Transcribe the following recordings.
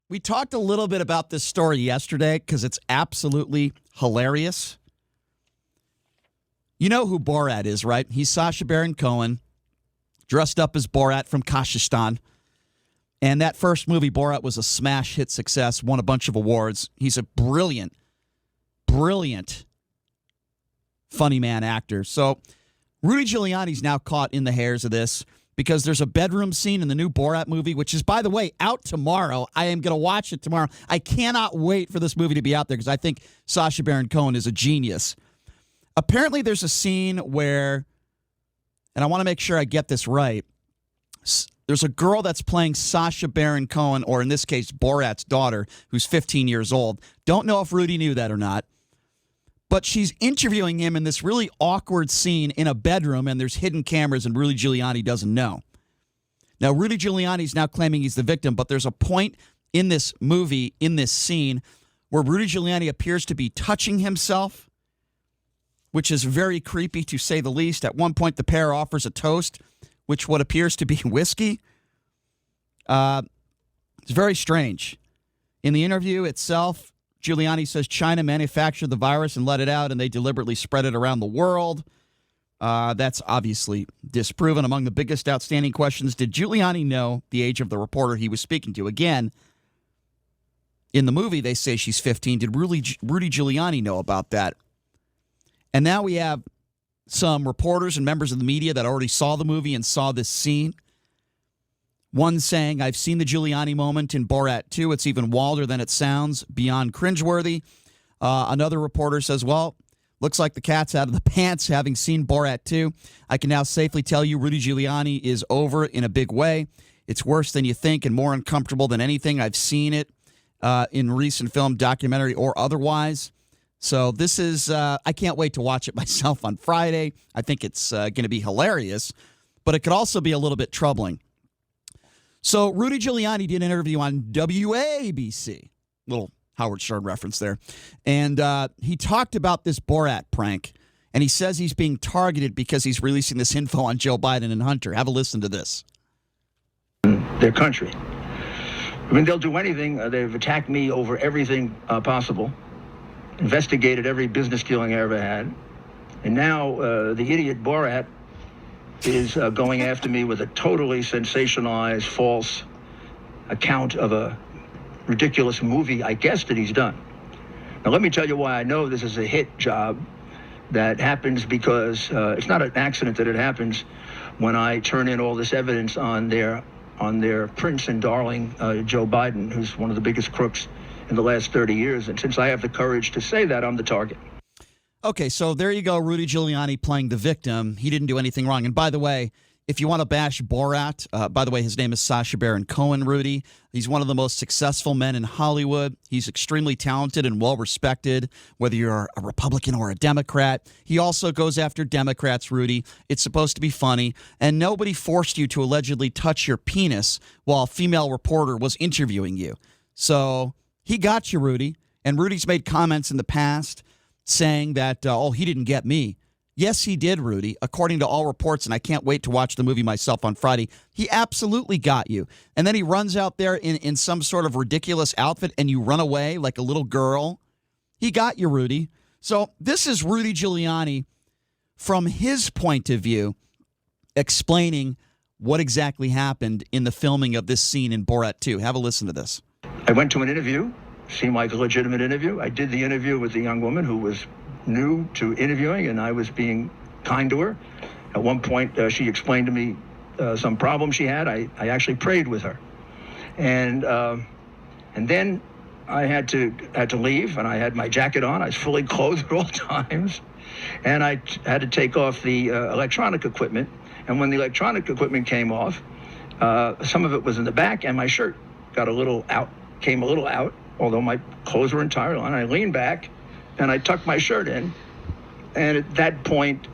We talked a little bit about this story yesterday because it's absolutely hilarious. You know who Borat is, right? He's Sacha Baron Cohen, dressed up as Borat from Kazakhstan. And that first movie, Borat, was a smash hit success, won a bunch of awards. He's a brilliant funny man actor. So Rudy Giuliani's now caught in the hairs of this because there's a bedroom scene in the new Borat movie, which is, by the way, out tomorrow. I am going to watch it tomorrow. I cannot wait for this movie to be out there because I think Sacha Baron Cohen is a genius. Apparently there's a scene where, and I want to make sure I get this right, there's a girl that's playing Sacha Baron Cohen, or in this case, Borat's daughter, who's 15 years old. Don't know if Rudy knew that or not. But she's interviewing him in this really awkward scene in a bedroom, and there's hidden cameras, and Rudy Giuliani doesn't know. Now, Rudy Giuliani's now claiming he's the victim, but there's a point in this movie, in this scene, where Rudy Giuliani appears to be touching himself, which is very creepy, to say the least. At one point, the pair offers a toast, which what appears to be whiskey. It's very strange. In the interview itself, Giuliani says China manufactured the virus and let it out, and they deliberately spread it around the world. That's obviously disproven. Among the biggest outstanding questions, did Giuliani know the age of the reporter he was speaking to? Again, in the movie, they say she's 15. Did Rudy Giuliani know about that? And now we have some reporters and members of the media that already saw the movie and saw this scene. One saying, I've seen the Giuliani moment in Borat 2. It's even wilder than it sounds, beyond cringeworthy. Another reporter says, well, looks like the cat's out of the pants having seen Borat 2. I can now safely tell you Rudy Giuliani is over in a big way. It's worse than you think and more uncomfortable than anything. I've seen it in recent film, documentary, or otherwise. So this is, I can't wait to watch it myself on Friday. I think it's going to be hilarious, but it could also be a little bit troubling. So Rudy Giuliani did an interview on WABC, little Howard Stern reference there, and he talked about this Borat prank, and he says he's being targeted because he's releasing this info on Joe Biden and Hunter. Have a listen to this. Their country. I mean, they'll do anything. They've attacked me over everything possible, investigated every business dealing I ever had, and now the idiot Borat is going after me with a totally sensationalized, false account of a ridiculous movie, I guess, that he's done. Now, let me tell you why I know this is a hit job. That happens because it's not an accident that it happens when I turn in all this evidence on their prince and darling, Joe Biden, who's one of the biggest crooks in the last 30 years. And since I have the courage to say that, I'm the target. Okay, so there you go, Rudy Giuliani playing the victim. He didn't do anything wrong. And by the way, if you want to bash Borat, by the way, his name is Sacha Baron Cohen, Rudy. He's one of the most successful men in Hollywood. He's extremely talented and well-respected, whether you're a Republican or a Democrat. He also goes after Democrats, Rudy. It's supposed to be funny. And nobody forced you to allegedly touch your penis while a female reporter was interviewing you. So he got you, Rudy. And Rudy's made comments in the past saying that, he didn't get me. Yes, he did, Rudy, according to all reports, and I can't wait to watch the movie myself on Friday. He absolutely got you. And then he runs out there in some sort of ridiculous outfit, and you run away like a little girl. He got you, Rudy. So this is Rudy Giuliani from his point of view explaining what exactly happened in the filming of this scene in Borat 2. Have a listen to this. I went to an interview, seemed like a legitimate interview. I did the interview with the young woman who was new to interviewing, and I was being kind to her. At one point, she explained to me some problem she had. I actually prayed with her, and then I had to leave, and I had my jacket on. I was fully clothed at all times, and I had to take off the electronic equipment. And when the electronic equipment came off, some of it was in the back, and my shirt came a little out, although my clothes were entirely on. I leaned back, and I tucked my shirt in. And at that point,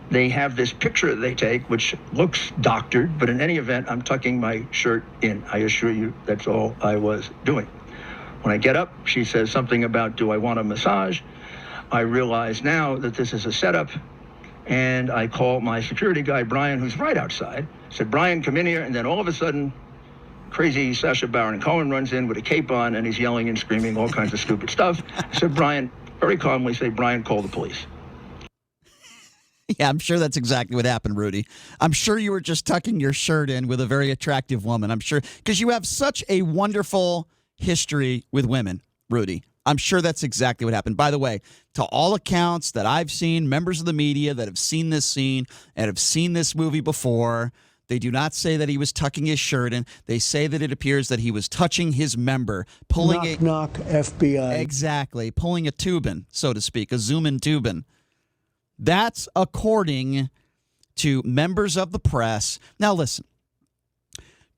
they have this picture they take, which looks doctored, but in any event, I'm tucking my shirt in. I assure you, that's all I was doing. When I get up, she says something about, do I want a massage? I realize now that this is a setup, and I call my security guy, Brian, who's right outside. I said, Brian, come in here, and then all of a sudden, crazy Sacha Baron Cohen runs in with a cape on, and he's yelling and screaming all kinds of stupid stuff. I said, Brian, very calmly say, Brian, call the police. Yeah, I'm sure that's exactly what happened, Rudy. I'm sure you were just tucking your shirt in with a very attractive woman. I'm sure, because you have such a wonderful history with women, Rudy. I'm sure that's exactly what happened. By the way, to all accounts that I've seen, members of the media that have seen this scene and have seen this movie before, they do not say that he was tucking his shirt in. They say that it appears that he was touching his member, pulling knock, FBI. Exactly, pulling a tubin, so to speak, a zoom-in tubin. That's according to members of the press. Now, listen,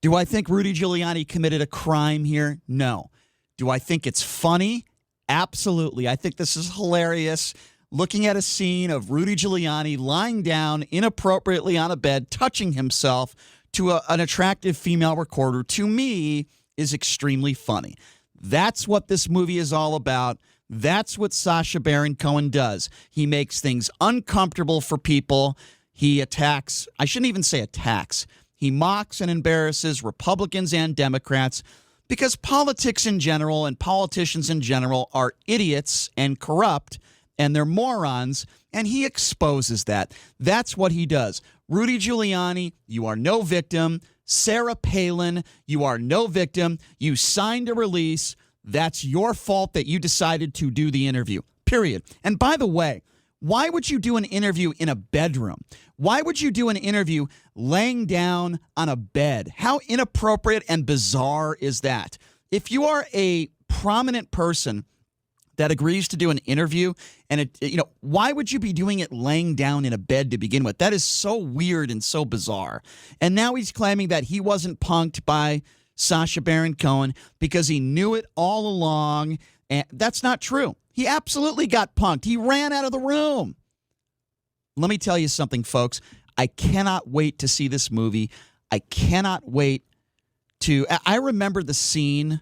do I think Rudy Giuliani committed a crime here? No. Do I think it's funny? Absolutely. I think this is hilarious. Looking at a scene of Rudy Giuliani lying down inappropriately on a bed, touching himself to an attractive female reporter, to me, is extremely funny. That's what this movie is all about. That's what Sacha Baron Cohen does. He makes things uncomfortable for people. He attacks, I shouldn't even say attacks. He mocks and embarrasses Republicans and Democrats because politics in general and politicians in general are idiots and corrupt and they're morons, and he exposes that. That's what he does. Rudy Giuliani, you are no victim. Sarah Palin, you are no victim. You signed a release. That's your fault that you decided to do the interview, period. And by the way, why would you do an interview in a bedroom? Why would you do an interview laying down on a bed? How inappropriate and bizarre is that? If you are a prominent person that agrees to do an interview, and why would you be doing it laying down in a bed to begin with? That is so weird and so bizarre. And now he's claiming that he wasn't punked by Sacha Baron Cohen because he knew it all along. And that's not true. He absolutely got punked. He ran out of the room. Let me tell you something, folks. I cannot wait to see this movie. I cannot wait to. I remember the scene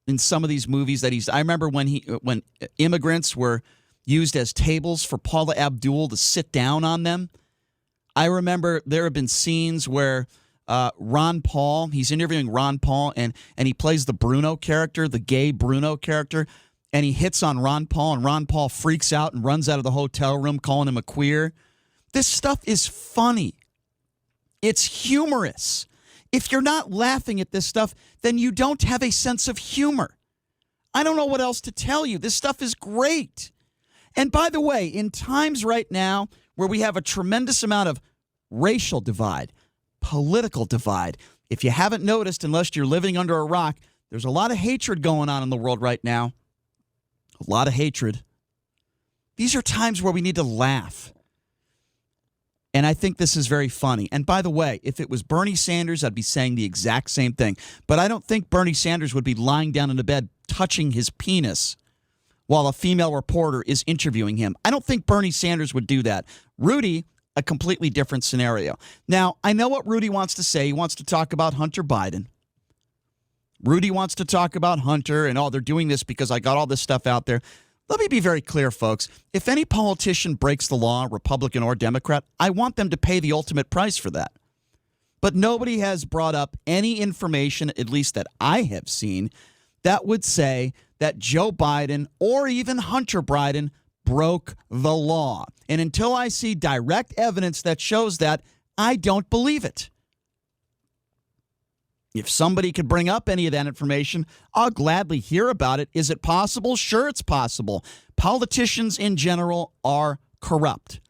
in some of these movies that I remember when immigrants were used as tables for Paula Abdul to sit down on them. I remember there have been scenes where Ron Paul, he's interviewing Ron Paul, and he plays the Bruno character, the gay Bruno character, and he hits on Ron Paul, and Ron Paul freaks out and runs out of the hotel room calling him a queer. This stuff is funny. It's humorous. If you're not laughing at this stuff, then you don't have a sense of humor. I don't know what else to tell you. This stuff is great. And by the way, in times right now where we have a tremendous amount of racial divide, political divide, if you haven't noticed, unless you're living under a rock, there's a lot of hatred going on in the world right now. A lot of hatred. These are times where we need to laugh. And I think this is very funny. And by the way, if it was Bernie Sanders, I'd be saying the exact same thing. But I don't think Bernie Sanders would be lying down in a bed touching his penis while a female reporter is interviewing him. I don't think Bernie Sanders would do that. Rudy, a completely different scenario. Now, I know what Rudy wants to say. He wants to talk about Hunter Biden. Rudy wants to talk about Hunter and, they're doing this because I got all this stuff out there. Let me be very clear, folks. If any politician breaks the law, Republican or Democrat, I want them to pay the ultimate price for that. But nobody has brought up any information, at least that I have seen, that would say that Joe Biden or even Hunter Biden broke the law. And until I see direct evidence that shows that, I don't believe it. If somebody could bring up any of that information, I'll gladly hear about it. Is it possible? Sure, it's possible. Politicians in general are corrupt.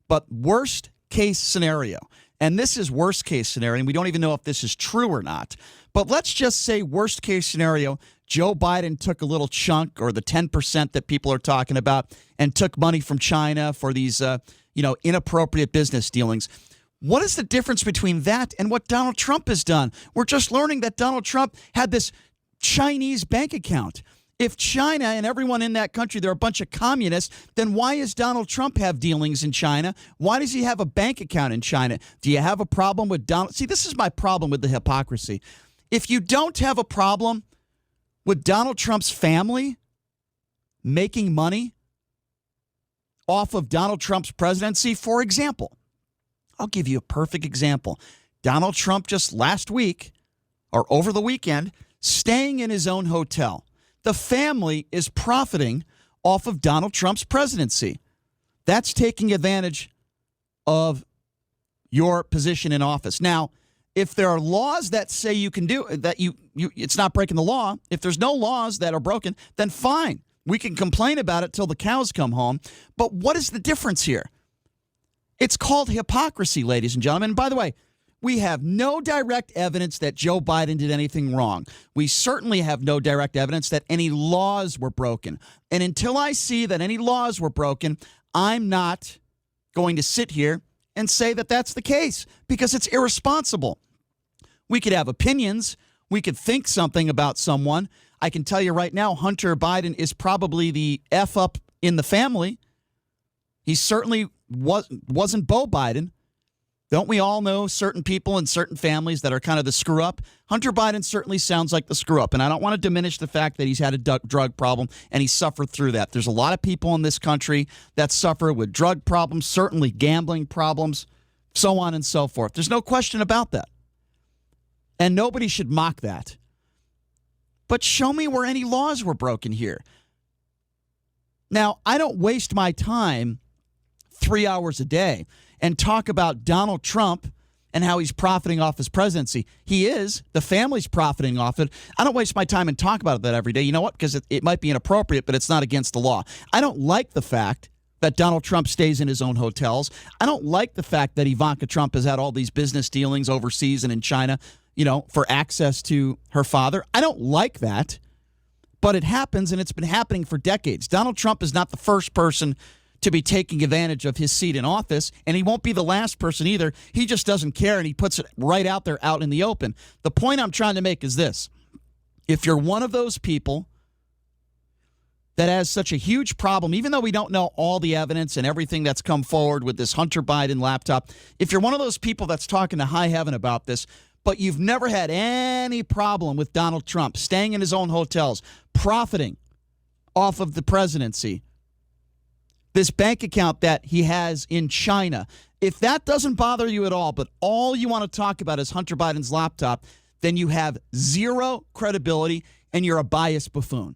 But worst case scenario, and this is worst case scenario, and we don't even know if this is true or not, but let's just say worst case scenario, Joe Biden took a little chunk, or the 10% that people are talking about, and took money from China for these inappropriate business dealings. What is the difference between that and what Donald Trump has done? We're just learning that Donald Trump had this Chinese bank account. If China and everyone in that country, they're a bunch of communists, then why does Donald Trump have dealings in China? Why does he have a bank account in China? Do you have a problem with Donald? See, this is my problem with the hypocrisy. If you don't have a problem with Donald Trump's family making money off of Donald Trump's presidency, for example, I'll give you a perfect example. Donald Trump just last week or over the weekend, staying in his own hotel. The family is profiting off of Donald Trump's presidency. That's taking advantage of your position in office. Now, if there are laws that say you can do that, it's not breaking the law. If there's no laws that are broken, then fine. We can complain about it till the cows come home. But what is the difference here? It's called hypocrisy, ladies and gentlemen. And by the way, we have no direct evidence that Joe Biden did anything wrong. We certainly have no direct evidence that any laws were broken. And until I see that any laws were broken, I'm not going to sit here and say that that's the case, because it's irresponsible. We could have opinions. We could think something about someone. I can tell you right now, Hunter Biden is probably the F up in the family. He certainly wasn't Beau Biden. Don't we all know certain people in certain families that are kind of the screw up? Hunter Biden certainly sounds like the screw up, and I don't want to diminish the fact that he's had a drug problem and he suffered through that. There's a lot of people in this country that suffer with drug problems, certainly gambling problems, so on and so forth. There's no question about that. And nobody should mock that. But show me where any laws were broken here. Now, I don't waste my time 3 hours a day and talk about Donald Trump and how he's profiting off his presidency. He is. The family's profiting off it. I don't waste my time and talk about that every day. You know what? Because it might be inappropriate, but it's not against the law. I don't like the fact that Donald Trump stays in his own hotels. I don't like the fact that Ivanka Trump has had all these business dealings overseas and in China, for access to her father. I don't like that, but it happens, and it's been happening for decades. Donald Trump is not the first person to be taking advantage of his seat in office, and he won't be the last person either. He just doesn't care, and he puts it right out there, out in the open. The point I'm trying to make is this. If you're one of those people that has such a huge problem, even though we don't know all the evidence and everything that's come forward with this Hunter Biden laptop, if you're one of those people that's talking to high heaven about this, but you've never had any problem with Donald Trump staying in his own hotels, profiting off of the presidency, this bank account that he has in China, if that doesn't bother you at all, but all you want to talk about is Hunter Biden's laptop, then you have zero credibility and you're a biased buffoon.